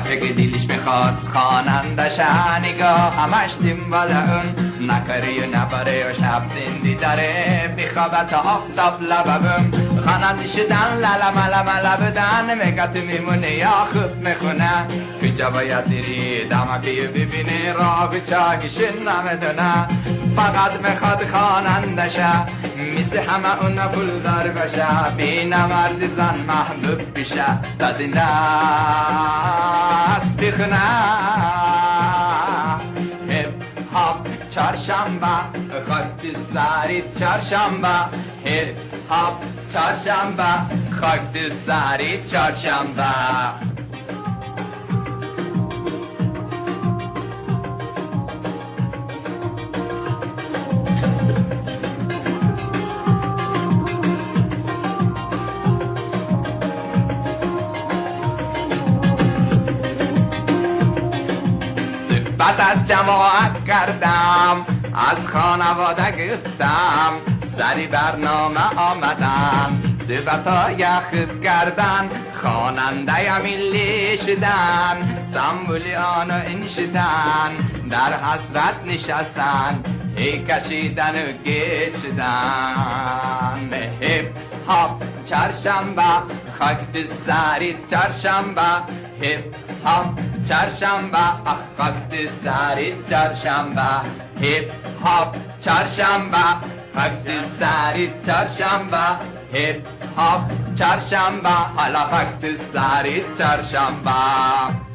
هرچه که دلش میخواست خوانندش نگاه همش دنبال اون نکاری و نباره و شب زندی داره بخوابه تا آفتاب لبم خواننده شدن للا ملا ملا بدن میگه تو میمونه یا خوب میخونه کجا باید دیری دمکی ببینی راه به چاکش نمیدونه فقط میخواد خوانندشه مثل همه اون پول دار بشه بینه مرد زن محبوب بشه تا زنده است بخونه هپ هاپ چهارشنبه خاک سری چهارشنبه هپ هاپ چهارشنبه خاک سری چهارشنبه بعد از جماعت کردم از خانواده گفتم سری برنامه آمدن صفتای خوب کردن خواننده ملی شدن سمبولیان و این شدن در حسرت نشستن هی کشیدن و گیت شدن هپ هاپ چهارشنبه خاک سری چهارشنبه هپ هاپ چهارشنبه خاک سری چهارشنبه هپ هاپ چهارشنبه خاک سری چهارشنبه هپ هاپ چهارشنبه حالا خاک سری چهارشنبه